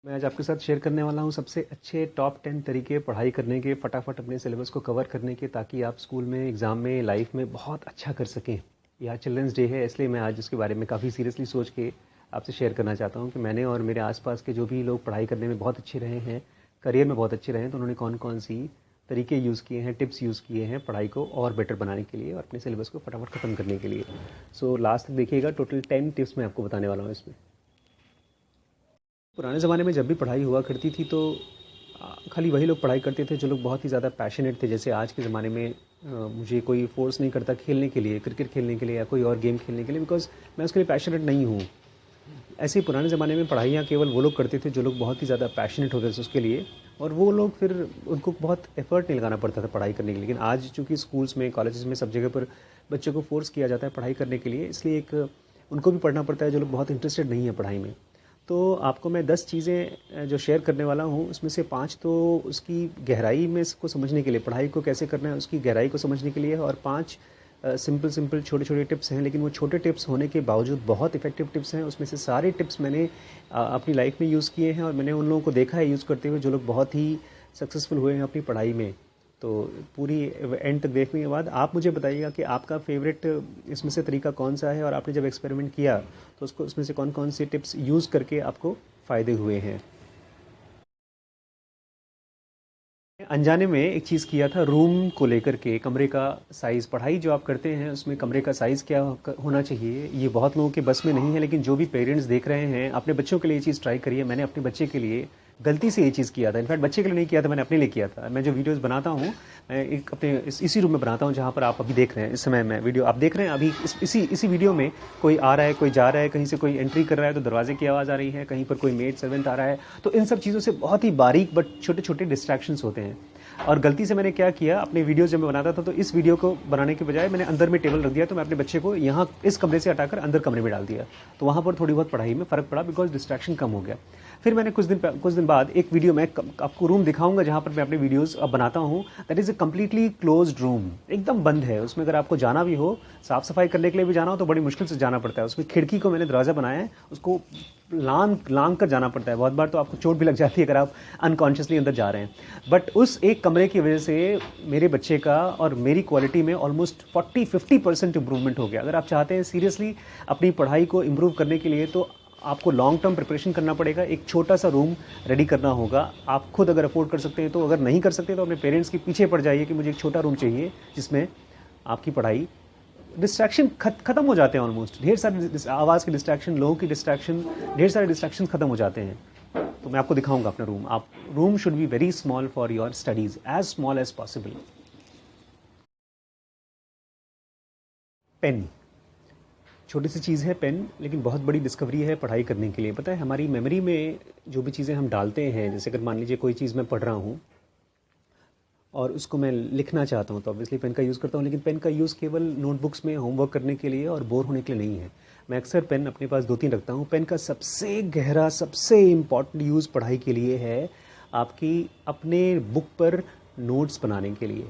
मैं आज आपके साथ शेयर करने वाला हूँ सबसे अच्छे टॉप 10 तरीके पढ़ाई करने के, फटाफट अपने सिलेबस को कवर करने के, ताकि आप स्कूल में, एग्ज़ाम में, लाइफ में बहुत अच्छा कर सकें। ये आज चिल्ड्रंस डे है, इसलिए मैं आज उसके बारे में काफ़ी सीरियसली सोच के आपसे शेयर करना चाहता हूँ कि मैंने और मेरे आसपास के जो भी लोग पढ़ाई करने में बहुत अच्छे रहे हैं, करियर में बहुत अच्छे रहे हैं, तो उन्होंने कौन कौन सी तरीके यूज़ किए हैं, टिप्स यूज़ किए हैं पढ़ाई को और बेटर बनाने के लिए और अपने सिलेबस को फटाफट ख़त्म करने के लिए। सो लास्ट तक देखिएगा, टोटल 10 टिप्स मैं आपको बताने वाला हूँ इसमें। पुराने ज़माने में जब भी पढ़ाई हुआ करती थी तो खाली वही लोग पढ़ाई करते थे जो लोग बहुत ही ज़्यादा पैशनेट थे। जैसे आज के ज़माने में मुझे कोई फ़ोर्स नहीं करता खेलने के लिए, क्रिकेट खेलने के लिए या कोई और गेम खेलने के लिए, बिकॉज़ मैं उसके लिए पैशनेट नहीं हूँ। ऐसे ही पुराने ज़माने में पढ़ाइयाँ केवल वो लोग करते थे जो लोग बहुत ही ज़्यादा पैशनेट होते थे उसके लिए, और वो लोग फिर उनको बहुत एफ़र्ट नहीं लगाना पड़ता था पढ़ाई करने के लिए। लेकिन आज चूँकि स्कूल्स में, कॉलेजेस में, सब जगह पर बच्चों को फ़ोर्स किया जाता है पढ़ाई करने के लिए, इसलिए एक उनको भी पढ़ना पड़ता है जो लोग बहुत इंटरेस्टेड नहीं है पढ़ाई में। तो आपको मैं 10 चीज़ें जो शेयर करने वाला हूँ, उसमें से 5 तो उसकी गहराई में इसको समझने के लिए, पढ़ाई को कैसे करना है उसकी गहराई को समझने के लिए है, और 5 सिंपल छोटे-छोटे टिप्स हैं, लेकिन वो छोटे टिप्स होने के बावजूद बहुत इफ़ेक्टिव टिप्स हैं। उसमें से सारे टिप्स मैंने अपनी लाइफ में यूज़ किए हैं, और मैंने उन लोगों को देखा है यूज़ करते हुए जो लोग बहुत ही सक्सेसफुल हुए हैं अपनी पढ़ाई में। तो पूरी एंड तक देखने के बाद आप मुझे बताइएगा कि आपका फेवरेट इसमें से तरीका कौन सा है, और आपने जब एक्सपेरिमेंट किया तो उसको उसमें से कौन कौन सी टिप्स यूज़ करके आपको फ़ायदे हुए हैं। अनजाने में एक चीज़ किया था रूम को लेकर के, कमरे का साइज़। पढ़ाई जो आप करते हैं उसमें कमरे का साइज़ क्या होना चाहिए, ये बहुत लोगों के बस में नहीं है, लेकिन जो भी पेरेंट्स देख रहे हैं अपने बच्चों के लिए ये चीज़ ट्राई करिए। मैंने अपने बच्चे के लिए गलती से ये चीज़ किया था, इनफैक्ट बच्चे के लिए नहीं किया था, मैंने अपने लिए किया था। मैं जो वीडियोस बनाता हूँ, मैं एक अपने इसी रूम में बनाता हूँ जहाँ पर आप अभी देख रहे हैं। इस समय मैं वीडियो आप देख रहे हैं, अभी इसी वीडियो में कोई आ रहा है, कोई जा रहा है, कहीं से कोई एंट्री कर रहा है तो दरवाजे की आवाज़ आ रही है, कहीं पर कोई मेड सर्वेंट आ रहा है। तो इन सब चीज़ों से बहुत ही बारीक बट छोटे छोटे डिस्ट्रैक्शंस होते हैं। और गलती से मैंने क्या किया, अपने वीडियोस जब मैं बनाता था तो इस वीडियो को बनाने के बजाय मैंने अंदर में टेबल रख दिया, तो मैं अपने बच्चे को यहाँ इस कमरे से हटाकर अंदर कमरे में डाल दिया। तो वहाँ पर थोड़ी बहुत पढ़ाई में फ़र्क पड़ा, बिकॉज डिस्ट्रैक्शन कम हो गया। फिर मैंने कुछ दिन बाद एक वीडियो में आपको रूम दिखाऊंगा जहाँ पर मैं अपने वीडियोस अब बनाता हूँ। That is a completely closed room, एकदम बंद है। उसमें अगर आपको जाना भी हो, साफ़ सफाई करने के लिए भी जाना हो, तो बड़ी मुश्किल से जाना पड़ता है। उसमें खिड़की को मैंने दरवाज़ा बनाया है, उसको लांग कर जाना पड़ता है। बहुत बार तो आपको चोट भी लग जाती है अगर आप अनकॉन्शियसली अंदर जा रहे हैं। बट उस एक कमरे की वजह से मेरे बच्चे का और मेरी क्वालिटी में ऑलमोस्ट 40-50% इंप्रूवमेंट हो गया। अगर आप चाहते हैं सीरियसली अपनी पढ़ाई को इम्प्रूव करने के लिए, तो आपको लॉन्ग टर्म प्रिपरेशन करना पड़ेगा। एक छोटा सा रूम रेडी करना होगा। आप खुद अगर अफोर्ड कर सकते हैं तो, अगर नहीं कर सकते तो अपने पेरेंट्स के पीछे पड़ जाइए कि मुझे एक छोटा रूम चाहिए जिसमें आपकी पढ़ाई, डिस्ट्रैक्शन खत्म हो जाते हैं। ऑलमोस्ट ढेर सारे आवाज़ के डिस्ट्रैक्शन, लोगों की डिस्ट्रैक्शन, ढेर सारे डिस्ट्रैक्शन खत्म हो जाते हैं। तो मैं आपको दिखाऊंगा अपना रूम। आप room should be very small for your studies, as small as possible. Pen, छोटी सी चीज़ है पेन, लेकिन बहुत बड़ी डिस्कवरी है पढ़ाई करने के लिए। पता है, हमारी मेमोरी में जो भी चीज़ें हम डालते हैं, जैसे अगर मान लीजिए कोई चीज़ मैं पढ़ रहा हूँ और उसको मैं लिखना चाहता हूँ, तो ऑब्वियसली पेन का यूज़ करता हूँ। लेकिन पेन का यूज़ केवल नोटबुक्स में होमवर्क करने के लिए और बोर होने के लिए नहीं है। मैं अक्सर पेन अपने पास 2-3 रखता हूँ। पेन का सबसे गहरा, सबसे इम्पॉर्टेंट यूज़ पढ़ाई के लिए है आपकी अपने बुक पर नोट्स बनाने के लिए,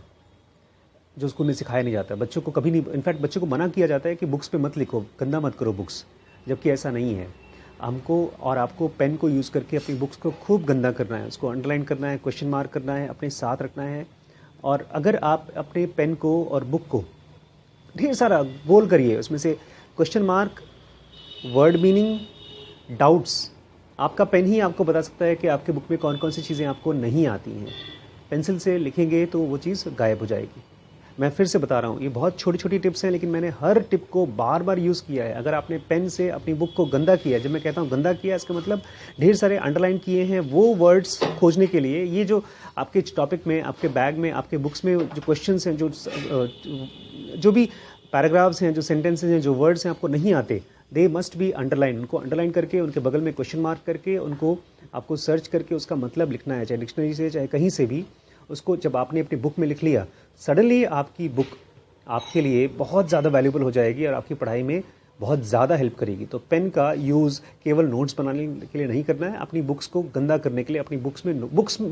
जो स्कूल में सिखाया नहीं जाता। बच्चों को कभी नहीं, इनफैक्ट बच्चों को मना किया जाता है कि बुक्स पे मत लिखो, गंदा मत करो बुक्स, जबकि ऐसा नहीं है। हमको और आपको पेन को यूज़ करके अपनी बुक्स को खूब गंदा करना है, उसको अंडरलाइन करना है, क्वेश्चन मार्क करना है, अपने साथ रखना है। और अगर आप अपने पेन को और बुक को ढेर सारा गोल करिए, उसमें से question mark, word meaning, doubts, आपका पेन ही आपको बता सकता है कि आपके बुक में कौन कौन सी चीज़ें आपको नहीं आती हैं। पेंसिल से लिखेंगे तो वो चीज़ गायब हो जाएगी। मैं फिर से बता रहा हूँ, ये बहुत छोटी छोटी टिप्स हैं, लेकिन मैंने हर टिप को बार बार यूज़ किया है। अगर आपने पेन से अपनी बुक को गंदा किया, जब मैं कहता हूँ गंदा किया, इसका मतलब ढेर सारे अंडरलाइन किए हैं वो वर्ड्स खोजने के लिए। ये जो आपके टॉपिक में, आपके बैग में, आपके बुक्स में जो क्वेश्चंस हैं, जो भी पैराग्राफ्स हैं, जो सेंटेंसेज हैं, जो वर्ड्स हैं आपको नहीं आते, दे मस्ट बी अंडरलाइन। उनको अंडरलाइन करके उनके बगल में क्वेश्चन मार्क करके उनको आपको सर्च करके उसका मतलब लिखना है, चाहे डिक्शनरी से चाहे कहीं से भी। उसको जब आपने अपनी बुक में लिख लिया, सडनली आपकी बुक आपके लिए बहुत ज़्यादा वैल्यूबल हो जाएगी और आपकी पढ़ाई में बहुत ज़्यादा हेल्प करेगी। तो पेन का यूज़ केवल नोट्स बनाने के लिए नहीं करना है, अपनी बुक्स को गंदा करने के लिए। अपनी बुक्स में,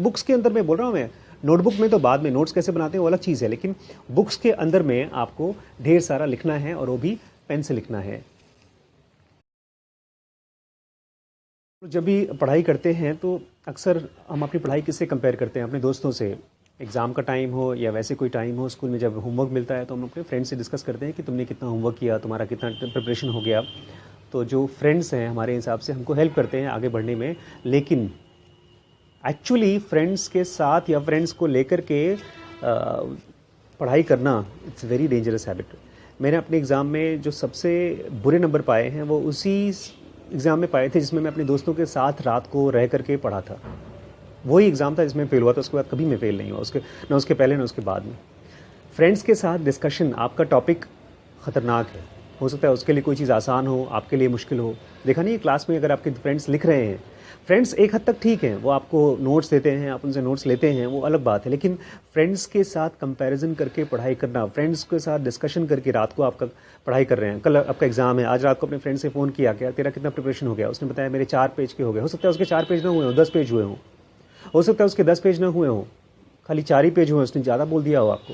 बुक्स के अंदर मैं बोल रहा हूँ, मैं नोटबुक में तो बाद में, नोट्स कैसे बनाते हैं वो अलग चीज़ है, लेकिन बुक्स के अंदर में आपको ढेर सारा लिखना है, और वो भी पेन से लिखना है। तो जब भी पढ़ाई करते हैं तो अक्सर हम अपनी पढ़ाई किससे कंपेयर करते हैं? अपने दोस्तों से। एग्ज़ाम का टाइम हो या वैसे कोई टाइम हो, स्कूल में जब होमवर्क मिलता है तो हम अपने फ्रेंड से डिस्कस करते हैं कि तुमने कितना होमवर्क किया, तुम्हारा कितना प्रिपरेशन हो गया। तो जो फ्रेंड्स हैं हमारे हिसाब से हमको हेल्प करते हैं आगे बढ़ने में। लेकिन एक्चुअली फ्रेंड्स के साथ या फ्रेंड्स को लेकर के पढ़ाई करना इट्स वेरी डेंजरस हैबिट। मैंने अपने एग्ज़ाम में जो सबसे बुरे नंबर पाए हैं वो उसी एग्ज़ाम में पाए थे जिसमें मैं अपने दोस्तों के साथ रात को रह करके पढ़ा था। वही एग्ज़ाम था जिसमें फेल हुआ था, उसके बाद कभी मैं फेल नहीं हुआ, ना उसके पहले ना उसके बाद में। फ्रेंड्स के साथ डिस्कशन, आपका टॉपिक ख़तरनाक है। हो सकता है उसके लिए कोई चीज़ आसान हो, आपके लिए मुश्किल हो। देखा नहीं, क्लास में अगर आपके फ्रेंड्स लिख रहे हैं, फ्रेंड्स एक हद तक ठीक हैं, वो आपको नोट्स देते हैं, आप उनसे नोट्स लेते हैं, वो अलग बात है। लेकिन फ्रेंड्स के साथ कंपैरिजन करके पढ़ाई करना, फ्रेंड्स के साथ डिस्कशन करके रात को आपका पढ़ाई कर रहे हैं, कल आपका एग्जाम है, आज रात को अपने फ्रेंड से फ़ोन किया, क्या तेरा कितना प्रिपरेशन हो गया? उसने बताया मेरे 4 पेज के हो गए। हो सकता है उसके 4 पेज ना हुए हों, 10 पेज हुए हों। हो सकता है उसके 10 पेज ना हुए हों, खाली 4 ही पेज हुए, उसने ज़्यादा बोल दिया हो आपको।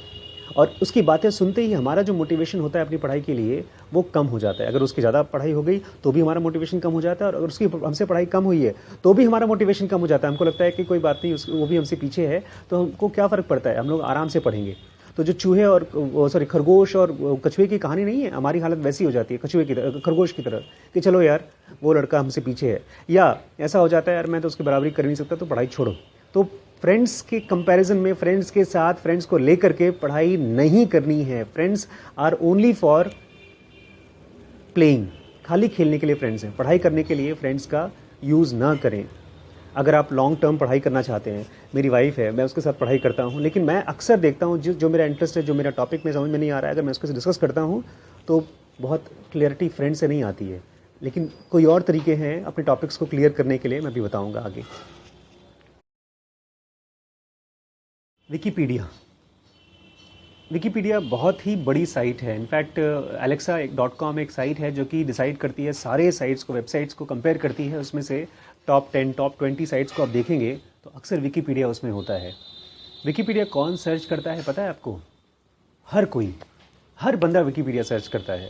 और उसकी बातें सुनते ही हमारा जो मोटिवेशन होता है अपनी पढ़ाई के लिए वो कम हो जाता है। अगर उसकी ज़्यादा पढ़ाई हो गई तो भी हमारा मोटिवेशन कम हो जाता है, और अगर उसकी हमसे पढ़ाई कम हुई है तो भी हमारा मोटिवेशन कम हो जाता है। हमको लगता है कि कोई बात नहीं, वो भी हमसे पीछे है तो हमको क्या फ़र्क पड़ता है, हम लोग आराम से पढ़ेंगे। तो जो चूहे और खरगोश और कछुए की कहानी नहीं है, हमारी हालत वैसी हो जाती है कछुए की तरह, खरगोश की तरह, कि चलो यार वो लड़का हमसे पीछे है, या ऐसा हो जाता है यार मैं तो उसकी बराबरी कर नहीं सकता तो पढ़ाई छोड़ो। तो फ्रेंड्स के कंपैरिजन में, फ्रेंड्स के साथ, फ्रेंड्स को लेकर के पढ़ाई नहीं करनी है। Friends are only for playing, खाली खेलने के लिए फ्रेंड्स हैं। पढ़ाई करने के लिए फ्रेंड्स का यूज़ ना करें। अगर आप लॉन्ग टर्म पढ़ाई करना चाहते हैं, मेरी वाइफ है, मैं उसके साथ पढ़ाई करता हूँ, लेकिन मैं अक्सर देखता हूँ जो मेरा इंटरेस्ट है, जो मेरा टॉपिक में समझ में नहीं आ रहा है, अगर मैं उसके साथ डिस्कस करता हूँ तो बहुत क्लियरिटी फ्रेंड से नहीं आती है। लेकिन कोई और तरीके हैं अपने टॉपिक्स को क्लियर करने के लिए, मैं भी बताऊँगा आगे। विकीपीडिया बहुत ही बड़ी साइट है। इनफैक्ट alexa.com एक साइट है जो कि डिसाइड करती है सारे साइट्स को, वेबसाइट्स को कंपेयर करती है। उसमें से टॉप 10, टॉप 20 साइट्स को आप देखेंगे तो अक्सर विकीपीडिया उसमें होता है। विकीपीडिया कौन सर्च करता है पता है आपको? हर कोई, हर बंदा विकीपीडिया सर्च करता है।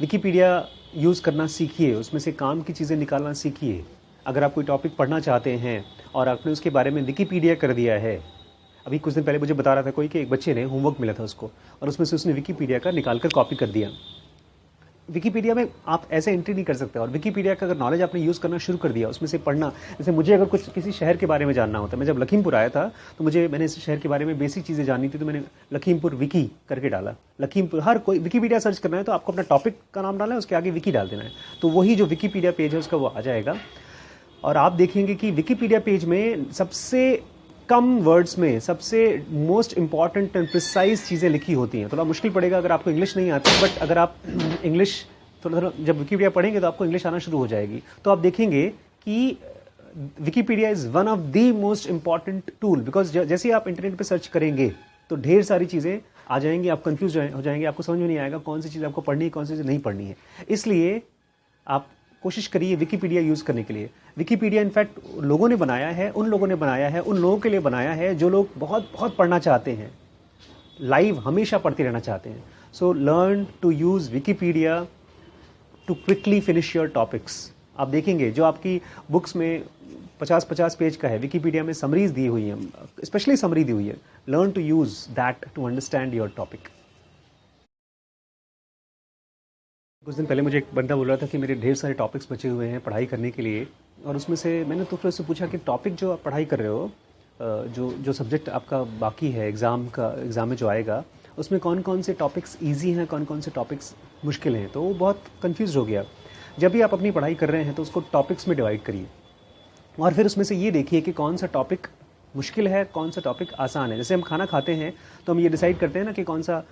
विकीपीडिया यूज़ करना सीखिए, उसमें से काम की चीज़ें निकालना सीखिए। अगर आप कोई टॉपिक पढ़ना चाहते हैं और आपने उसके बारे में विकीपीडिया कर दिया है, अभी कुछ दिन पहले मुझे बता रहा था कोई कि एक बच्चे ने होमवर्क मिला था उसको, और उसमें से उसने विकीपीडिया का निकाल कर कॉपी कर दिया। विकीपीडिया में आप ऐसे एंट्री नहीं कर सकते, और विकीपीडिया का अगर नॉलेज आपने यूज़ करना शुरू कर दिया, उसमें से पढ़ना, जैसे मुझे अगर कुछ किसी शहर के बारे में जानना होता है, मैं जब लखीमपुर आया था तो मैंने इस शहर के बारे में बेसिक चीज़ें जाननी थी, तो मैंने लखीमपुर विकी करके डाला। लखीमपुर, हर कोई विकीपीडिया सर्च करना है तो आपको अपना टॉपिक का नाम डालना है, उसके आगे विकी डाल देना है, तो वही जो विकीपीडिया पेज है उसका वो आ जाएगा। और आप देखेंगे कि विकीपीडिया पेज में सबसे कम वर्ड्स में सबसे मोस्ट इंपॉर्टेंट एंड प्रिसाइज चीज़ें लिखी होती हैं। थोड़ा मुश्किल पड़ेगा अगर आपको इंग्लिश नहीं आती, बट अगर आप इंग्लिश थोड़ा जब विकीपीडिया पढ़ेंगे तो आपको इंग्लिश आना शुरू हो जाएगी। तो आप देखेंगे कि Wikipedia is one of the most important tool, because जैसे ही आप इंटरनेट पे सर्च करेंगे तो ढेर सारी चीज़ें आ जाएंगी, आप कंफ्यूज हो जाएंगे, आपको समझ में नहीं आएगा कौन सी चीज़ आपको पढ़नी है, कौन सी चीज़ नहीं पढ़नी है। इसलिए आप कोशिश करिए विकीपीडिया यूज़ करने के लिए। विकीपीडिया इनफैक्ट लोगों ने बनाया है, उन लोगों के लिए बनाया है जो लोग बहुत बहुत पढ़ना चाहते हैं, लाइव हमेशा पढ़ते रहना चाहते हैं। So learn to use Wikipedia to quickly finish your topics. आप देखेंगे जो आपकी बुक्स में 50-50 पेज का है, विकीपीडिया में समरीज दी हुई है, स्पेशली समरी दी हुई है। Learn to use that to understand your topic. कुछ दिन पहले मुझे एक बंदा बोल रहा था कि मेरे ढेर सारे टॉपिक्स बचे हुए हैं पढ़ाई करने के लिए, और उसमें से मैंने तो फिर उससे पूछा कि टॉपिक जो आप पढ़ाई कर रहे हो, जो सब्जेक्ट आपका बाकी है एग्ज़ाम में जो आएगा, उसमें कौन कौन से टॉपिक्स ईजी हैं, कौन कौन से टॉपिक्स मुश्किल हैं। तो वो बहुत कन्फ्यूज़ हो गया। जब भी आप अपनी पढ़ाई कर रहे हैं तो उसको टॉपिक्स में डिवाइड करिए, और फिर उसमें से ये देखिए कि कौन सा टॉपिक मुश्किल है, कौन सा टॉपिक आसान है। जैसे हम खाना खाते हैं तो हम ये डिसाइड करते हैं ना कि कौन सा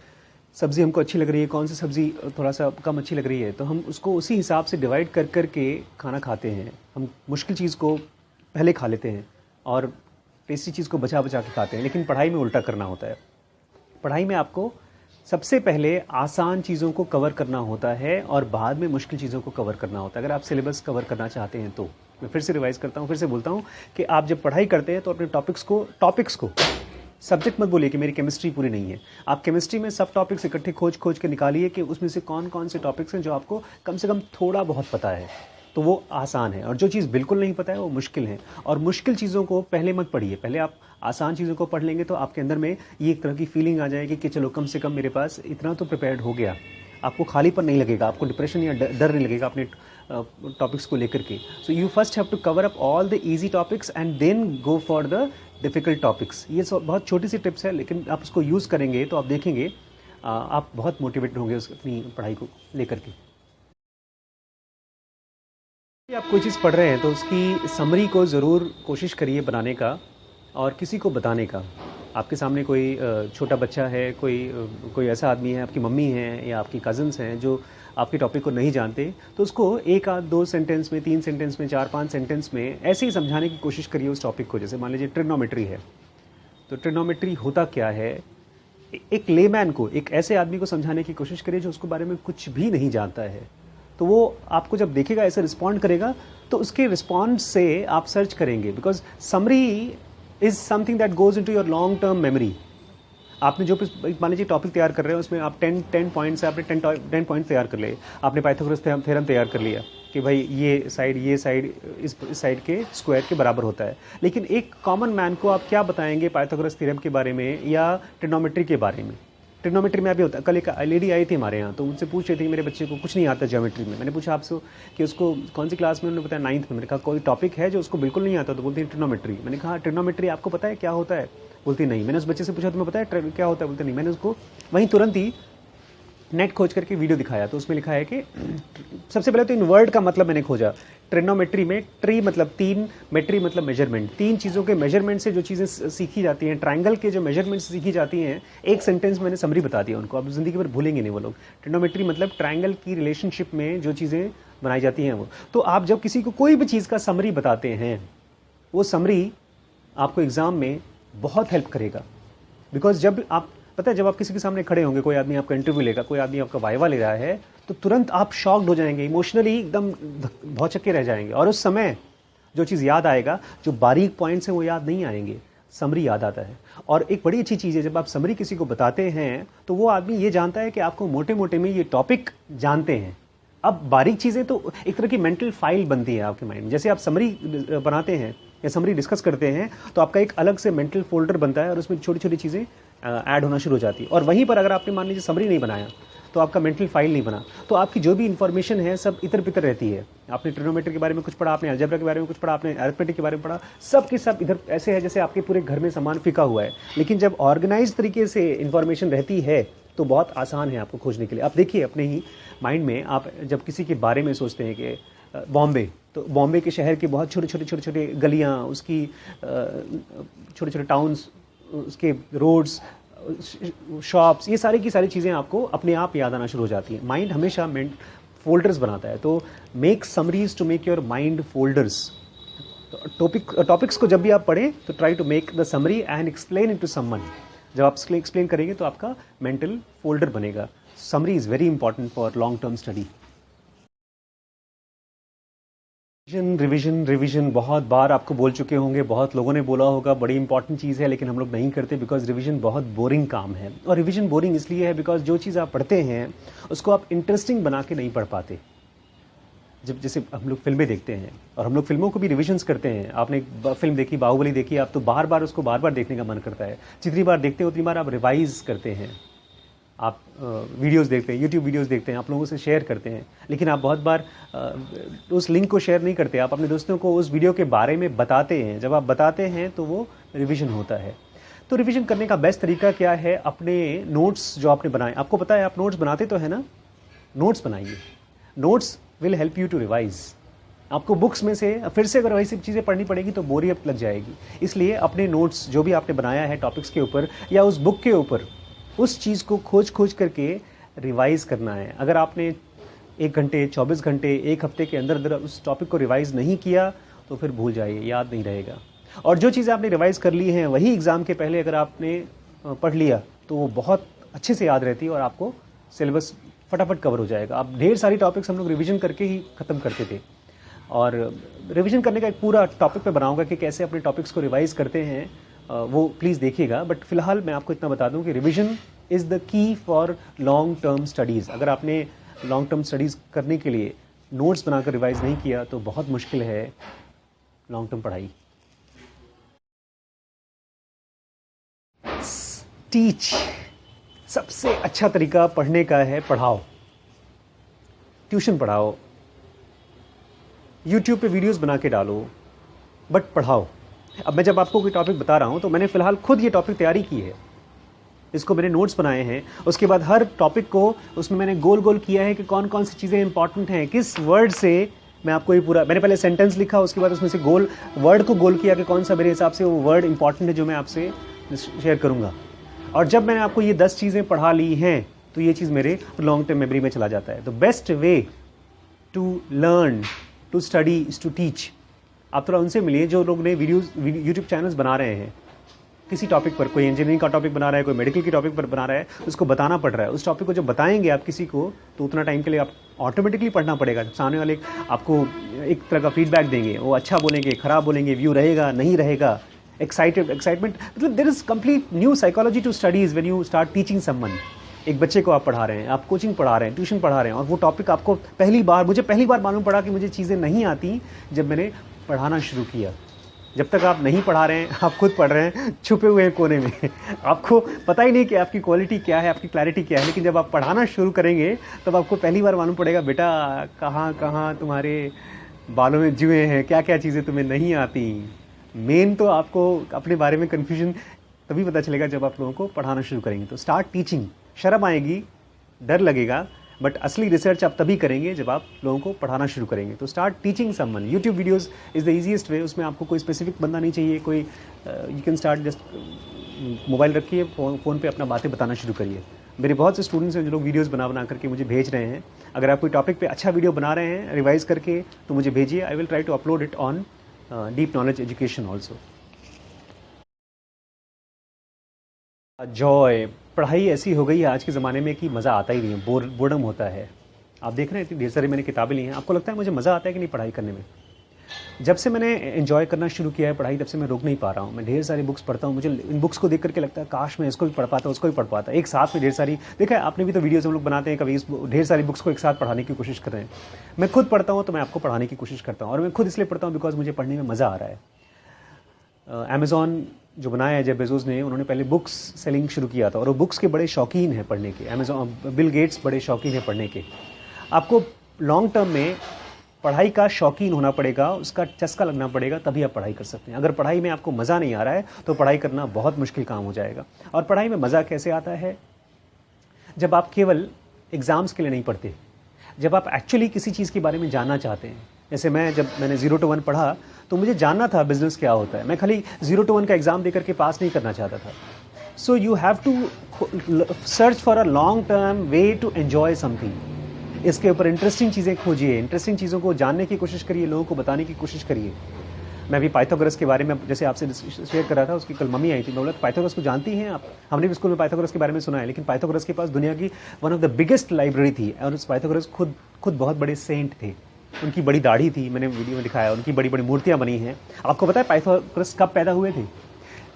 सब्ज़ी हमको अच्छी लग रही है, कौन सी सब्ज़ी थोड़ा सा कम अच्छी लग रही है, तो हम उसको उसी हिसाब से डिवाइड कर कर के खाना खाते हैं। हम मुश्किल चीज़ को पहले खा लेते हैं और टेस्टी चीज़ को बचा बचा के खाते हैं। लेकिन पढ़ाई में उल्टा करना होता है। पढ़ाई में आपको सबसे पहले आसान चीज़ों को कवर करना होता है और बाद में मुश्किल चीज़ों को कवर करना होता है, अगर आप सिलेबस कवर करना चाहते हैं तो। मैं फिर से रिवाइज़ करता हूँ, फिर से बोलता हूँ कि आप जब पढ़ाई करते हैं तो अपने टॉपिक्स को सब्जेक्ट मत बोलिए कि मेरी केमिस्ट्री पूरी नहीं है। आप केमिस्ट्री में सब टॉपिक्स इकट्ठे खोज के निकालिए कि उसमें से कौन कौन से टॉपिक्स हैं जो आपको कम से कम थोड़ा बहुत पता है। तो वो आसान है, और जो चीज़ बिल्कुल नहीं पता है वो मुश्किल है। और मुश्किल चीज़ों को पहले मत पढ़िए, पहले आप आसान चीज़ों को पढ़ लेंगे तो आपके अंदर में ये एक तरह की फीलिंग आ जाएगी कि चलो कम से कम मेरे पास इतना तो प्रिपेयर्ड हो गया। आपको खालीपन नहीं लगेगा, आपको डिप्रेशन या डर नहीं लगेगा अपने टॉपिक्स को लेकर के। So you first have to cover up all the easy topics and then go for the difficult topics. ये सब बहुत छोटी सी टिप्स है, लेकिन आप उसको यूज़ करेंगे तो आप देखेंगे आप बहुत मोटिवेटेड होंगे उस अपनी पढ़ाई को लेकर के। आप कोई चीज़ पढ़ रहे हैं तो उसकी समरी को ज़रूर कोशिश करिए बनाने का और किसी को बताने का। आपके सामने कोई छोटा बच्चा है, कोई ऐसा आदमी है, आपकी मम्मी है या आपकी कज़न्स हैं जो आपके टॉपिक को नहीं जानते, तो उसको 1 आध 2 सेंटेंस में, 3 सेंटेंस में, 4-5 सेंटेंस में ऐसे ही समझाने की कोशिश करिए उस टॉपिक को। जैसे मान लीजिए ट्रिग्नोमेट्री है, तो ट्रिग्नोमेट्री होता क्या है, एक लेमैन को, एक ऐसे आदमी को समझाने की कोशिश करिए जो उसके बारे में कुछ भी नहीं जानता है। तो वो आपको जब देखेगा, ऐसे रिस्पॉन्ड करेगा, तो उसके रिस्पॉन्स से आप सर्च करेंगे, because summary is something that goes into your long term memory. आपने जो मान लीजिए टॉपिक तैयार कर रहे हैं, उसमें आप 10 पॉइंट्स है, आपने 10 पॉइंट तैयार कर लिए। आपने पाइथागोरस थ्योरम तैयार कर लिया कि भाई ये साइड इस साइड के स्क्वायर के बराबर होता है। लेकिन एक कॉमन मैन को आप क्या बताएंगे पाइथागोरस थ्योरम के बारे में या ट्रिग्नोमेट्री के बारे में? ट्रिग्नोमेट्री में अभी होता है। कल एक लेडी आई थी हमारे यहाँ, तो उनसे पूछ रही थी मेरे बच्चे को कुछ नहीं आता ज्योमेट्री में। मैंने पूछा आपसे कि उसको कौन सी क्लास में? उन्होंने बताया 9th में। मैंने कहा कोई टॉपिक है जो उसको बिल्कुल नहीं आता? तो बोलती है ट्रिग्नोमेट्री। मैंने कहा ट्रिग्नोमेट्री आपको पता है क्या होता है? बोलती नहीं। मैंने उस बच्चे से पूछा तुम्हें पता है क्या होता है? बोलते नहीं। मैंने उसको वहीं तुरंत ही नेट खोज करके वीडियो दिखाया, तो उसमें लिखा है कि सबसे पहले तो इन वर्ड का मतलब मैंने खोजा। ट्रिग्नोमेट्री में ट्री मतलब 3, मेट्री मतलब मेजरमेंट। 3 चीज़ों के मेजरमेंट से जो चीज़ें सीखी जाती हैं, ट्रायंगल के जो मेजरमेंट सीखी जाती हैं, एक सेंटेंस मैंने समरी बता दिया उनको। अब ज़िंदगी भर भूलेंगे नहीं वो लोग। ट्रिग्नोमेट्री मतलब ट्रायंगल की रिलेशनशिप में जो चीज़ें बनाई जाती हैं वो। तो आप जब किसी को कोई भी चीज़ का समरी बताते हैं, वो समरी आपको एग्ज़ाम में बहुत हेल्प करेगा। बिकॉज जब आप पता है, जब आप किसी के सामने खड़े होंगे, कोई आदमी आपका इंटरव्यू लेगा, कोई आदमी आपका वाइवा ले रहा है, तो तुरंत आप शॉक्ड हो जाएंगे, इमोशनली एकदम भौचक्के रह जाएंगे। और उस समय जो चीज़ याद आएगा, जो बारीक पॉइंट्स हैं वो याद नहीं आएंगे, समरी याद आता है। और एक बड़ी अच्छी चीज़ है, जब आप समरी किसी को बताते हैं तो वो आदमी ये जानता है कि आपको मोटे मोटे में ये टॉपिक जानते हैं। अब बारीक चीज़ें तो एक तरह की मेंटल फाइल बनती है आपके माइंड में। जैसे आप समरी बनाते हैं या समरी डिस्कस करते हैं, तो आपका एक अलग से मेंटल फोल्डर बनता है और उसमें छोटी छोटी चीज़ें ऐड होना शुरू हो जाती है। और वहीं पर अगर आपने मान लीजिए समरी नहीं बनाया, तो आपका मेंटल फाइल नहीं बना, तो आपकी जो भी इन्फॉर्मेशन है सब इधर बितर रहती है। आपने ट्रिग्नोमेट्री के बारे में कुछ पढ़ा, आपने अलजेब्रा के बारे में कुछ पढ़ा, आपने अरिथमेटिक के बारे में पढ़ा, सब के सब इधर ऐसे है जैसे आपके पूरे घर में सामान फिका हुआ है। लेकिन जब ऑर्गेनाइज तरीके से इन्फॉर्मेशन रहती है तो बहुत आसान है आपको खोजने के लिए। आप देखिए अपने ही माइंड में, आप जब किसी के बारे में सोचते हैं कि बॉम्बे, तो बॉम्बे के शहर की बहुत छोटे छोटे गलियाँ, उसकी छोटे छोटे टाउन्स, उसके रोड्स, शॉप्स, ये सारी की सारी चीज़ें आपको अपने आप याद आना शुरू हो जाती हैं। माइंड हमेशा फोल्डर्स बनाता है, तो make summaries to make your mind folders. Topics को जब भी आप पढ़ें तो try to make the summary and explain it to someone. जब आप एक्सप्लेन करेंगे तो आपका मेंटल फोल्डर बनेगा। Summary is very important for long term study. Revision बहुत बार आपको बोल चुके होंगे, बहुत लोगों ने बोला होगा बड़ी इंपॉर्टेंट चीज़ है, लेकिन हम लोग नहीं करते बिकॉज रिवीजन बहुत बोरिंग काम है। और रिवीजन बोरिंग इसलिए है बिकॉज जो चीज़ आप पढ़ते हैं उसको आप इंटरेस्टिंग बना के नहीं पढ़ पाते। जब जैसे हम लोग फिल्में देखते हैं और हम लोग फिल्मों को भी रिविजन्स करते हैं। आपने एक फिल्म देखी, बाहुबली देखी, आप तो बार बार उसको बार बार देखने का मन करता है। जितनी बार देखते हैं उतनी बार आप रिवाइज करते हैं। आप वीडियोस देखते हैं, यूट्यूब वीडियोस देखते हैं, आप लोगों से शेयर करते हैं, लेकिन आप बहुत बार उस लिंक को शेयर नहीं करते। आप अपने दोस्तों को उस वीडियो के बारे में बताते हैं। जब आप बताते हैं तो वो रिवीजन होता है। तो रिवीजन करने का बेस्ट तरीका क्या है? अपने नोट्स जो आपने बनाए, आपको पता है आप नोट्स बनाते तो है ना, नोट्स बनाइए। Notes will help you to revise. आपको बुक्स में से फिर से अगर वही सब चीज़ें पढ़नी पड़ेगी तो बोरियत लग जाएगी। इसलिए अपने नोट्स जो भी आपने बनाया है टॉपिक्स के ऊपर या उस बुक के ऊपर, उस चीज़ को खोज करके रिवाइज़ करना है। अगर आपने 1 घंटे, 24 घंटे, 1 हफ्ते के अंदर अंदर उस टॉपिक को रिवाइज़ नहीं किया तो फिर भूल जाइए, याद नहीं रहेगा। और जो चीज़ें आपने रिवाइज़ कर ली हैं वही एग्ज़ाम के पहले अगर आपने पढ़ लिया तो वो बहुत अच्छे से याद रहती है और आपको सिलेबस फटाफट कवर हो जाएगा। आप ढेर सारी टॉपिक्स हम लोग रिवीजन करके ही ख़त्म करते थे। और रिवीजन करने का एक पूरा टॉपिक पे बनाऊंगा कि कैसे अपने टॉपिक्स को रिवाइज़ करते हैं, वो प्लीज़ देखिएगा। बट फिलहाल मैं आपको इतना बता दूं कि revision is the key for long term studies. अगर आपने लॉन्ग टर्म स्टडीज़ करने के लिए नोट्स बनाकर रिवाइज नहीं किया तो बहुत मुश्किल है लॉन्ग टर्म पढ़ाई। टीच, सबसे अच्छा तरीका पढ़ने का है पढ़ाओ, ट्यूशन पढ़ाओ, यूट्यूब पे वीडियोस बना के डालो, बट पढ़ाओ। अब मैं जब आपको कोई टॉपिक बता रहा हूं तो मैंने फ़िलहाल खुद ये टॉपिक तैयारी की है, इसको मैंने नोट्स बनाए हैं, उसके बाद हर टॉपिक को उसमें मैंने गोल गोल किया है कि कौन कौन सी चीज़ें इंपॉर्टेंट हैं, किस वर्ड से मैं आपको ये पूरा, मैंने पहले सेंटेंस लिखा, उसके बाद उसमें से गोल वर्ड को गोल किया कि कौन सा मेरे हिसाब से वो वर्ड इंपॉर्टेंट है जो मैं आपसे शेयर करूँगा। और जब मैंने आपको ये 10 चीज़ें पढ़ा ली हैं तो ये चीज़ मेरे लॉन्ग टर्म मेमोरी में चला जाता है। The best way to learn to study is to teach. आप थोड़ा उनसे मिलिए जो लोग ने वीडियोस यूट्यूब चैनल्स बना रहे हैं किसी टॉपिक पर, कोई इंजीनियरिंग का टॉपिक बना रहा है, कोई मेडिकल की टॉपिक पर बना रहा है, उसको बताना पड़ रहा है। उस टॉपिक को जब बताएंगे आप किसी को तो उतना टाइम के लिए आप ऑटोमेटिकली पढ़ना पड़ेगा। सामने वाले आपको एक तरह का फीडबैक देंगे, वो अच्छा बोलेंगे, ख़राब बोलेंगे, व्यू रहेगा नहीं रहेगा, एक्साइटमेंट, मतलब there is complete new psychology to studies when you start teaching someone. एक बच्चे को आप पढ़ा रहे हैं, आप कोचिंग पढ़ा रहे हैं, ट्यूशन पढ़ा रहे हैं, और वो टॉपिक आपको मुझे पहली बार मालूम पड़ा कि मुझे चीज़ें नहीं आती जब मैंने पढ़ाना शुरू किया। जब तक आप नहीं पढ़ा रहे हैं, आप खुद पढ़ रहे हैं छुपे हुए हैं कोने में, आपको पता ही नहीं कि आपकी क्वालिटी क्या है, आपकी क्लैरिटी क्या है। लेकिन जब आप पढ़ाना शुरू करेंगे तब आपको पहली बार मालूम पड़ेगा, बेटा कहाँ कहाँ तुम्हारे बालों में जुए हैं, क्या क्या चीज़ें तुम्हें नहीं आती। मेन तो आपको अपने बारे में कन्फ्यूजन तभी पता चलेगा जब आप लोगों को पढ़ाना शुरू करेंगे। तो स्टार्ट टीचिंग। शर्म आएगी, डर लगेगा, बट असली रिसर्च आप तभी करेंगे जब आप लोगों को पढ़ाना शुरू करेंगे। तो start teaching someone. YouTube videos is the easiest वे। उसमें आपको कोई स्पेसिफिक बंदा नहीं चाहिए, कोई you can start just mobile रखिए, फ़ोन पे अपना बातें बताना शुरू करिए। मेरे बहुत से स्टूडेंट्स हैं जो लोग वीडियोस बना करके मुझे भेज रहे हैं। अगर आप कोई टॉपिक पे अच्छा वीडियो बना रहे हैं रिवाइज करके तो मुझे भेजिए। I will try to upload it on Deep Knowledge Education also. Joy, पढ़ाई ऐसी हो गई है आज के ज़माने में कि मज़ा आता ही नहीं है, बोर्डम होता है। आप देख रहे हैं इतनी ढेर सारी मैंने किताबें ली हैं, आपको लगता है मुझे मज़ा आता है कि नहीं पढ़ाई करने में? जब से मैंने एंजॉय करना शुरू किया है पढ़ाई, तब से मैं रोक नहीं पा रहा हूँ। मैं ढेर सारी बुक्स पढ़ता हूँ, मुझे इन बुक्स को देख करके लगता है काश मैं इसको भी पढ़ पाता, उसको भी पढ़ पाता। एक साथ में ढेर सारी, देखा है आपने भी तो वीडियोस हम लोग बनाते हैं, कभी ढेर सारी बुक्स को एक साथ पढ़ाने की कोशिश कर रहे हैं। मैं खुद पढ़ता हूँ तो मैं आपको पढ़ाने की कोशिश करता हूँ, और मैं खुद इसलिए पढ़ता हूँ बिकॉज मुझे पढ़ने में मज़ा आ रहा है। अमेज़ॉन जो बनाया है जेफ बेजोस ने, उन्होंने पहले बुक्स सेलिंग शुरू किया था और वो बुक्स के बड़े शौकीन हैं पढ़ने के। अमेज़ॉन, बिल गेट्स बड़े शौकीन हैं पढ़ने के। आपको लॉन्ग टर्म में पढ़ाई का शौकीन होना पड़ेगा, उसका चस्का लगना पड़ेगा, तभी आप पढ़ाई कर सकते हैं। अगर पढ़ाई में आपको मज़ा नहीं आ रहा है तो पढ़ाई करना बहुत मुश्किल काम हो जाएगा। और पढ़ाई में मज़ा कैसे आता है? जब आप केवल एग्ज़ाम्स के लिए नहीं पढ़ते, जब आप एक्चुअली किसी चीज़ के बारे में जानना चाहते हैं। जैसे जब मैंने 0 to 1 पढ़ा तो मुझे जानना था बिजनेस क्या होता है। मैं खाली 0 to 1 का एग्ज़ाम देकर के पास नहीं करना चाहता था। So you have to search for a long term way to enjoy something. इसके ऊपर इंटरेस्टिंग चीज़ें खोजिए, इंटरेस्टिंग चीज़ों को जानने की कोशिश करिए, लोगों को बताने की कोशिश करिए। मैं अभी पाइथागोरस के बारे में जैसे आपसे शेयर कर रहा था, उसकी कल मम्मी आई थी, मैं बोला पाइथागोरस को जानती हैं आप? हमने भी स्कूल में पाइथागोरस के बारे में सुना है, लेकिन पाइथागोरस के पास दुनिया की one of the biggest library थी। और उस पाइथागोरस खुद बहुत बड़े सेंट थे। उनकी बड़ी दाढ़ी थी, मैंने वीडियो में दिखाया, उनकी बड़ी बड़ी मूर्तियाँ बनी हैं। आपको पता है पाइथागोरस कब पैदा हुए थे?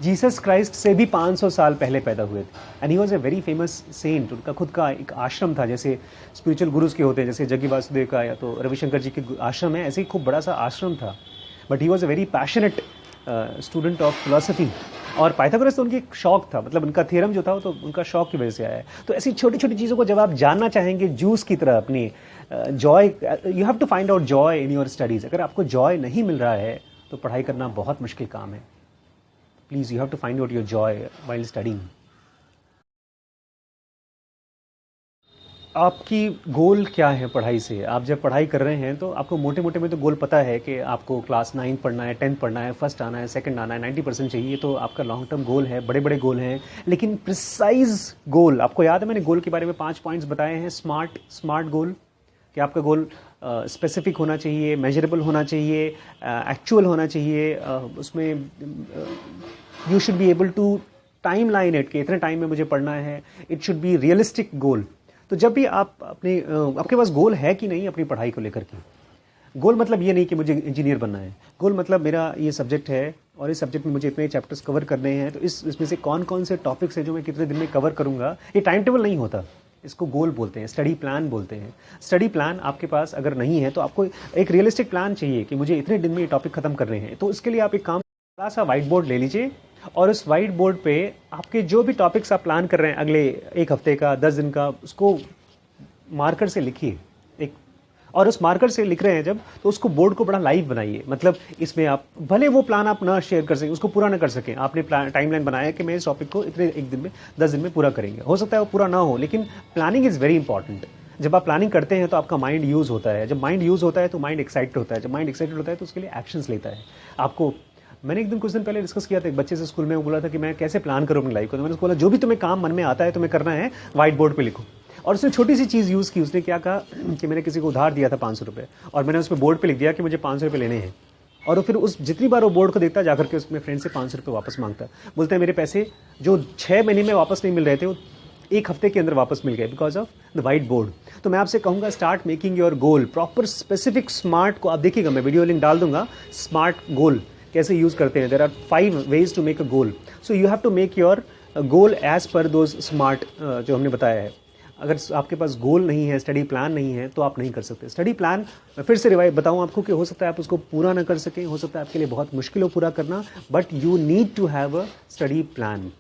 जीसस क्राइस्ट से भी 500 साल पहले पैदा हुए थे। And he was a very famous saint. उनका खुद का एक आश्रम था, जैसे स्पिरिचुअल गुरुज के होते हैं, जैसे जग्गी वासुदेव का या तो रविशंकर जी के आश्रम है, ऐसे ही खूब बड़ा सा आश्रम था। But he was a very passionate student of philosophy. और पाइथागोरस तो उनकी एक शौक था, मतलब उनका थ्योरम जो था वो तो उनका शौक की वजह से आया है। तो ऐसी छोटी छोटी चीज़ों को जब आप जानना चाहेंगे जूस की तरह, अपनी joy, you have to find out joy in your studies. अगर आपको जॉय नहीं मिल रहा है तो पढ़ाई करना बहुत मुश्किल काम है। Please, you have to find out your joy while studying. आपकी गोल क्या है पढ़ाई से? आप जब पढ़ाई कर रहे हैं तो आपको मोटे मोटे में तो गोल पता है कि आपको क्लास 9 पढ़ना है, 10th पढ़ना है, फर्स्ट आना है, सेकंड आना है, 90% चाहिए, तो आपका लॉन्ग टर्म गोल है, बड़े बड़े गोल हैं। लेकिन प्रिसाइज गोल, आपको याद है मैंने गोल के बारे में 5 पॉइंट्स बताए हैं। स्मार्ट गोल, कि आपका गोल स्पेसिफिक होना चाहिए, मेजरेबल होना चाहिए, एक्चुअल होना चाहिए। उसमें you should be able to timeline it, कि इतने टाइम में मुझे पढ़ना है। It should be realistic goal. तो जब भी आप आपके पास गोल है कि नहीं अपनी पढ़ाई को लेकर के, गोल मतलब ये नहीं कि मुझे इंजीनियर बनना है। गोल मतलब मेरा ये सब्जेक्ट है और इस सब्जेक्ट में मुझे इतने चैप्टर्स कवर करने हैं, तो इसमें से कौन कौन से टॉपिक्स हैं जो मैं कितने दिन में कवर करूंगा। ये टाइम टेबल नहीं होता, इसको गोल बोलते हैं, स्टडी प्लान बोलते हैं। स्टडी प्लान आपके पास अगर नहीं है तो आपको एक रियलिस्टिक प्लान चाहिए कि मुझे इतने दिन में ये टॉपिक खत्म करने हैं। तो इसके लिए आप एक काम, बड़ा सा वाइट बोर्ड ले लीजिए और उस वाइट बोर्ड पे आपके जो भी टॉपिक्स आप प्लान कर रहे हैं अगले एक हफ्ते का, 10 दिन का, उसको मार्कर से लिखिए एक, और उस मार्कर से लिख रहे हैं जब, तो उसको बोर्ड को बड़ा लाइव बनाइए। मतलब इसमें आप भले वो प्लान आप ना शेयर कर सकें, उसको पूरा ना कर सकें, आपने टाइमलाइन बनाया कि मैं इस टॉपिक को इतने एक दिन में, 10 दिन में पूरा करेंगे। हो सकता है वो पूरा ना हो, लेकिन प्लानिंग इज़ वेरी इंपॉर्टेंट। जब आप प्लानिंग करते हैं तो आपका माइंड यूज़ होता है, जब माइंड यूज़ होता है तो माइंड एक्साइटेड होता है, जब माइंड एक्साइटेड होता है तो उसके लिए एक्शंस लेता है। आपको, मैंने एक दिन कुछ दिन पहले डिस्कस किया था एक बच्चे से स्कूल में, वो बोला था कि मैं कैसे प्लान करूँ अपनी लाइफ को। तो मैंने उसको बोला जो भी तुम्हें काम मन में आता है तुम्हें करना है, व्हाइट बोर्ड पे लिखो। और उसने छोटी सी चीज़ यूज़ की, उसने क्या कहा कि मैंने किसी को उधार दिया था 500 रुपये, और मैंने उस पर बोर्ड पे लिख दिया कि मुझे 500 रुपये लेने हैं। और फिर उस जितनी बार वो बोर्ड को देखता जाकर के उसमें फ्रेंड से 500 रुपये वापस मांगता, बोलते हैं मेरे पैसे जो 6 महीने में वापस नहीं मिल रहे थे वो 1 हफ्ते के अंदर वापस मिल गए because of the white board. तो मैं आपसे कहूँगा start making your goal proper specific smart को आप देखिएगा, मैं वीडियो लिंक डाल दूंगा, स्मार्ट गोल कैसे यूज़ करते हैं। There are 5 ways to make a goal, so you have to make your goal as per those smart जो हमने बताया है। अगर आपके पास गोल नहीं है, स्टडी प्लान नहीं है, तो आप नहीं कर सकते। स्टडी प्लान मैं फिर से रिवाइज बताऊं आपको कि हो सकता है आप उसको पूरा ना कर सकें, हो सकता है आपके लिए बहुत मुश्किल हो पूरा करना, but you need to have a study plan.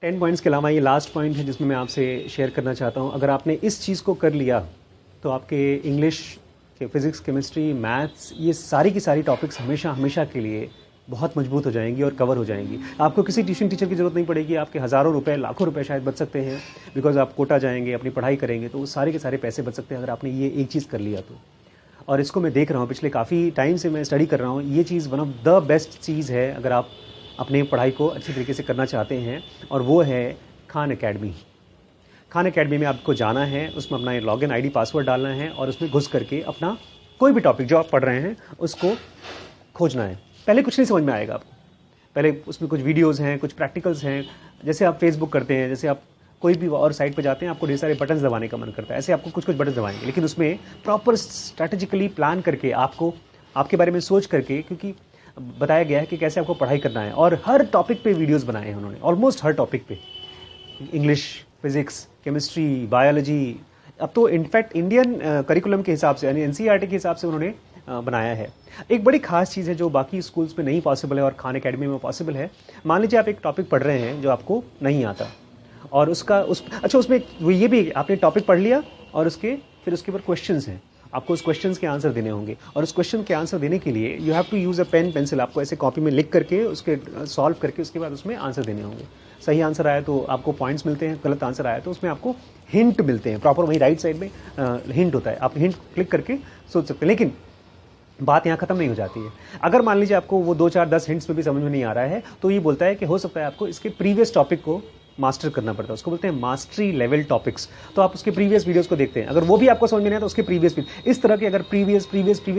10 points के अलावा ये लास्ट पॉइंट है जिसमें मैं आपसे शेयर करना चाहता हूँ। अगर आपने इस चीज़ को कर लिया तो आपके इंग्लिश के फिजिक्स, केमिस्ट्री, मैथ्स, ये सारी की सारी टॉपिक्स हमेशा हमेशा के लिए बहुत मजबूत हो जाएंगी और कवर हो जाएंगी। आपको किसी ट्यूशन टीचर की ज़रूरत नहीं पड़ेगी, आपके हज़ारों रुपए, लाखों रुपए शायद बच सकते हैं, बिकॉज आप कोटा जाएंगे, अपनी पढ़ाई करेंगे, तो वो सारे के सारे पैसे बच सकते हैं अगर आपने ये एक चीज़ कर लिया तो। और इसको मैं देख रहा हूँ, पिछले काफ़ी टाइम से मैं स्टडी कर रहा हूँ, ये चीज़ वन ऑफ द बेस्ट चीज़ है अगर आप अपने पढ़ाई को अच्छी तरीके से करना चाहते हैं, और वो है खान अकेडमी। खान अकेडमी में आपको जाना है, उसमें अपना लॉगिन आईडी पासवर्ड डालना है और उसमें घुस करके अपना कोई भी टॉपिक जो आप पढ़ रहे हैं उसको खोजना है। पहले कुछ नहीं समझ में आएगा आपको, पहले उसमें कुछ वीडियोस हैं, कुछ प्रैक्टिकल्स हैं, जैसे आप फेसबुक करते हैं, जैसे आप कोई भी और साइट पर जाते हैं, आपको ढेर सारे बटन्स दबाने का मन करता है, ऐसे आपको कुछ कुछ बटन दबाएंगे, लेकिन उसमें प्रॉपर स्ट्रैटेजिकली प्लान करके आपको आपके बारे में सोच करके, क्योंकि बताया गया है कि कैसे आपको पढ़ाई करना है, और हर टॉपिक पे वीडियोस बनाए हैं उन्होंने, ऑलमोस्ट हर टॉपिक पे, इंग्लिश, फिजिक्स, केमिस्ट्री, बायोलॉजी। अब तो इनफैक्ट इंडियन करिकुलम के हिसाब से, यानी एनसीईआरटी के हिसाब से उन्होंने बनाया है। एक बड़ी खास चीज़ है जो बाकी स्कूल्स में नहीं पॉसिबल है और खान अकेडमी में पॉसिबल है। मान लीजिए आप एक टॉपिक पढ़ रहे हैं जो आपको नहीं आता, और उसमें वो ये भी आपने टॉपिक पढ़ लिया और फिर उसके ऊपर क्वेश्चंस हैं, आपको उस क्वेश्चंस के आंसर देने होंगे, और उस क्वेश्चन के आंसर देने के लिए you have to use a pen pencil. आपको ऐसे कॉपी में लिख करके उसके सॉल्व करके उसके बाद उसमें आंसर देने होंगे। सही आंसर आया तो आपको पॉइंट्स मिलते हैं, गलत आंसर आया तो उसमें आपको हिंट मिलते हैं, प्रॉपर वही राइट साइड में हिंट होता है, आप हिंट क्लिक करके सोच सकते हैं। लेकिन बात यहाँ खत्म नहीं हो जाती है। अगर मान लीजिए आपको वो 2, 4, 10 हिंट्स में भी समझ में नहीं आ रहा है, तो ये बोलता है कि हो सकता है आपको इसके प्रीवियस टॉपिक को मास्टर करना पड़ता है, उसको बोलते हैं मास्टरी लेवल टॉपिक्स। तो आप उसके प्रीवियस वीडियोस को देखते हैं, अगर वो भी आपको समझ में नहीं आया तो उसके प्रीवियस भी, इस तरह के अगर प्रीवियस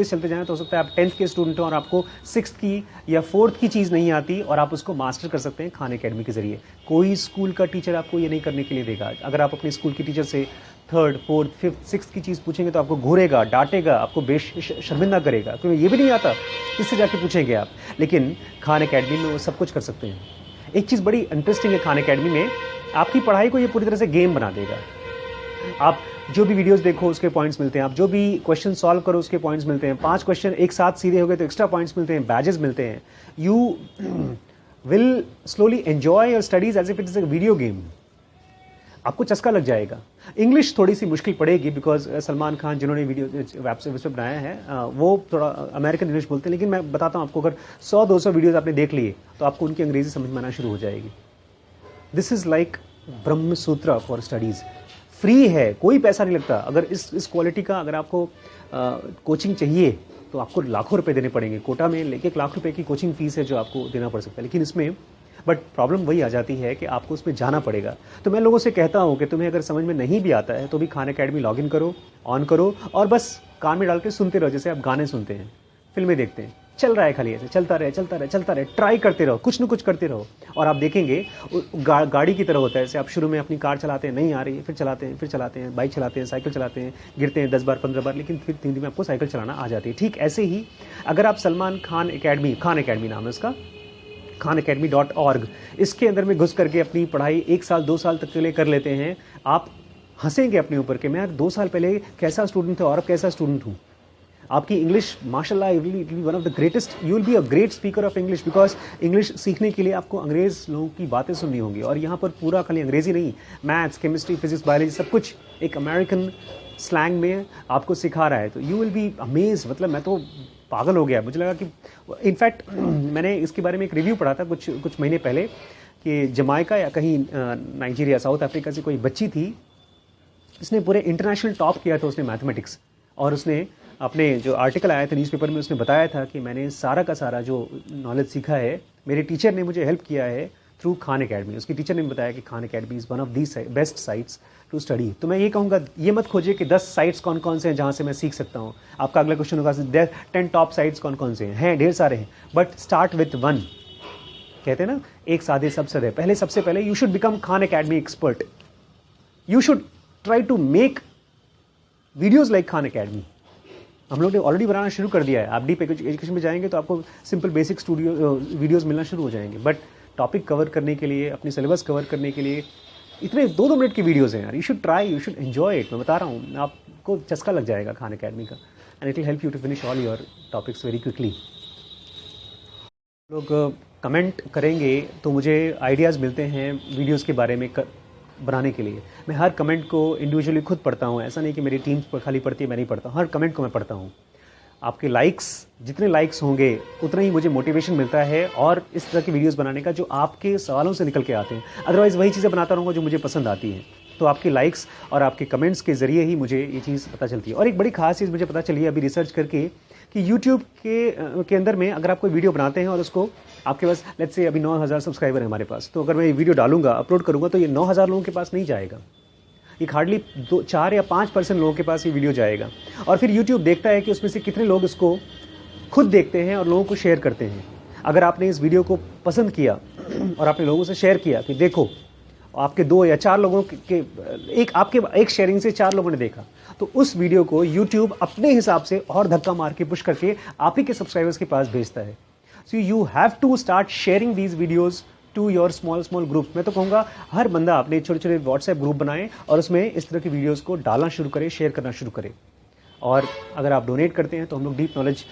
चलते जाएं तो हो सकता है आप 10th के स्टूडेंट हो और आपको 6th की या 4th की चीज़ नहीं आती, और आप उसको मास्टर कर सकते हैं खान अकेडमी के जरिए। कोई स्कूल का टीचर आपको ये नहीं करने के लिए देगा। अगर आप अपने स्कूल के टीचर से 3rd, 4th, 5th, 6th की चीज़ पूछेंगे तो आपको घूरेगा, डांटेगा, आपको शर्मिंदा करेगा, क्योंकि ये भी नहीं आता, किससे जाके पूछेंगे आप। लेकिन खान अकेडमी में वो सब कुछ कर सकते हैं। एक चीज़ बड़ी इंटरेस्टिंग है खान अकेडमी में, आपकी पढ़ाई को ये पूरी तरह से गेम बना देगा। आप जो भी वीडियोस देखो उसके पॉइंट्स मिलते हैं, आप जो भी क्वेश्चन सॉल्व करो उसके पॉइंट्स मिलते हैं, 5 क्वेश्चन एक साथ सीधे हो गए तो एक्स्ट्रा पॉइंट्स मिलते हैं, बैजेस मिलते हैं। You will slowly enjoy your studies as if it is a video game. आपको चस्का लग जाएगा। इंग्लिश थोड़ी सी मुश्किल पड़ेगी बिकॉज सलमान खान जिन्होंने वीडियो वेब से बनाया है वो थोड़ा अमेरिकन इंग्लिश बोलते हैं, लेकिन मैं बताता हूँ आपको, अगर 100-200 वीडियोस आपने देख लिए तो आपको उनकी अंग्रेजी समझ में आना शुरू हो जाएगी। दिस इज़ लाइक ब्रह्म सूत्र फॉर स्टडीज़। फ्री है, कोई पैसा नहीं लगता। अगर इस क्वालिटी का अगर आपको कोचिंग चाहिए तो आपको लाखों रुपए देने पड़ेंगे। कोटा में 1 लाख रुपए की कोचिंग फीस है जो आपको देना पड़ सकता है, लेकिन इसमें बट प्रॉब्लम वही आ जाती है कि आपको उसमें जाना पड़ेगा। तो मैं लोगों से कहता हूँ कि तुम्हें अगर समझ में नहीं भी आता है तो भी खान अकेडमी लॉगिन करो, ऑन करो और बस कान में डाल के सुनते रहो, जैसे आप गाने सुनते हैं, फिल्में देखते हैं, चल रहा है खाली ऐसे चलता रहे, ट्राई करते रहो, कुछ न कुछ करते रहो और आप देखेंगे गाड़ी की तरह होता है। जैसे आप शुरू में अपनी कार चलाते हैं, नहीं आ रही है, फिर चलाते हैं, बाइक चलाते हैं, साइकिल चलाते हैं, गिरते हैं 10 बार 15 बार, लेकिन फिर 3 दिन में आपको साइकिल चलाना आ जाती है। ठीक ऐसे ही अगर आप सलमान खान अकेडमी नाम है उसका, khanacademy.org, इसके अंदर में घुस करके अपनी पढ़ाई 1 साल 2 साल तक के लिए कर लेते हैं। आप हंसेंगे अपने ऊपर कि मैं यार 2 साल पहले कैसा स्टूडेंट था और अब कैसा स्टूडेंट हूँ। आपकी इंग्लिश माशाल्लाह will be one of the greatest, you will be a great speaker of English, because English सीखने के लिए आपको अंग्रेज़ लोगों की बातें सुननी होंगी। और यहाँ पर पूरा खाली अंग्रेज़ी नहीं, मैथ्स, केमिस्ट्री, फिजिक्स, बायोलॉजी सब कुछ एक अमेरिकन स्लैंग में आपको सिखा रहा है। तो यू विल बी अमेज, मतलब मैं तो पागल हो गया। मुझे लगा कि इनफैक्ट मैंने इसके बारे में एक रिव्यू पढ़ा था कुछ महीने पहले कि जमाइका या कहीं नाइजीरिया, साउथ अफ्रीका से कोई बच्ची थी, उसने पूरे इंटरनेशनल टॉप किया था उसने मैथमेटिक्स। और उसने अपने जो आर्टिकल आया था न्यूज़पेपर में, उसने बताया था कि मैंने सारा का सारा जो नॉलेज सीखा है, मेरे टीचर ने मुझे हेल्प किया है थ्रू खान अकेडमी। उसकी टीचर ने बताया कि Khan Academy is one of the best sites to study. तो मैं ये कहूँगा, ये मत खोजिए कि 10 साइट्स कौन कौन से हैं जहाँ से मैं सीख सकता हूँ। आपका अगला क्वेश्चन होगा 10 टॉप साइट्स कौन कौन से हैं, ढेर सारे हैं, बट स्टार्ट विथ 1। कहते हैं ना, एक साधे सब सदे। पहले सबसे पहले you should become Khan Academy expert. You should try to make videos like Khan Academy. हम लोग ने ऑलरेडी बनाना शुरू कर दिया है। आप डीप एजुकेशन में जाएंगे तो आपको सिंपल बेसिक वीडियोज़ मिलना शुरू हो जाएंगे। बट टॉपिक कवर करने के लिए, अपनी सिलेबस कवर करने के लिए इतने 2-2 मिनट की वीडियोज़ हैं यार। You should try, you should enjoy it. मैं बता रहा हूँ, आपको चस्का लग जाएगा खान अकेडमी का, and it will help you to finish all your topics very quickly. लोग कमेंट करेंगे तो मुझे आइडियाज़ मिलते हैं वीडियोज़ के बारे में बनाने के लिए। मैं हर कमेंट को इंडिविजुअली खुद पढ़ता हूँ। ऐसा नहीं कि मेरी टीम पर खाली पढ़ती है, मैं नहीं पढ़ता हूँ। हर कमेंट को मैं पढ़ता हूँ। आपके लाइक्स, जितने लाइक्स होंगे उतना ही मुझे मोटिवेशन मिलता है और इस तरह की वीडियोस बनाने का जो आपके सवालों से निकल के आते हैं। अदरवाइज़ वही चीज़ें बनाता रहूँगा जो मुझे पसंद आती हैं। तो आपके लाइक्स और आपके कमेंट्स के ज़रिए ही मुझे ये चीज़ पता चलती है। और एक बड़ी खास चीज़ मुझे पता चली है अभी रिसर्च करके कि यूट्यूब के अंदर में अगर आप कोई वीडियो बनाते हैं और उसको, आपके पास लेट्स से अभी 9000 सब्सक्राइबर है हमारे पास, तो अगर मैं ये वीडियो डालूंगा, अपलोड करूँगा, तो ये 9000 लोगों के पास नहीं जाएगा। ये हार्डली 4 या 5% लोगों के पास ये वीडियो जाएगा। और फिर यूट्यूब देखता है कि उसमें से कितने लोग इसको खुद देखते हैं और लोगों को शेयर करते हैं। अगर आपने इस वीडियो को पसंद किया और आपने लोगों से शेयर किया कि देखो, आपके 2 या 4 लोगों के एक शेयरिंग से 4 लोगों ने देखा, तो उस वीडियो को यूट्यूब अपने हिसाब से और धक्का मार के पुश करके आप ही के सब्सक्राइबर्स के पास भेजता है। So you have to start sharing these videos to your small group. मैं तो कहूँगा हर बंदा अपने छोटे छोटे व्हाट्सएप ग्रुप बनाए और उसमें इस तरह की वीडियोस को डालना शुरू करे, शेयर करना शुरू करे। और अगर आप डोनेट करते हैं तो हम लोग डीप नॉलेज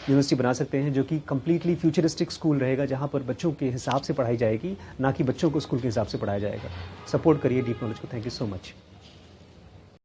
यूनिवर्सिटी बना सकते हैं, जो कि कम्प्लीटली फ्यूचरिस्टिक स्कूल रहेगा, जहाँ पर बच्चों के हिसाब से पढ़ाई जाएगी, ना कि बच्चों को स्कूल के हिसाब से पढ़ाया जाएगा। सपोर्ट करिए डीप नॉलेज को। Thank you so much.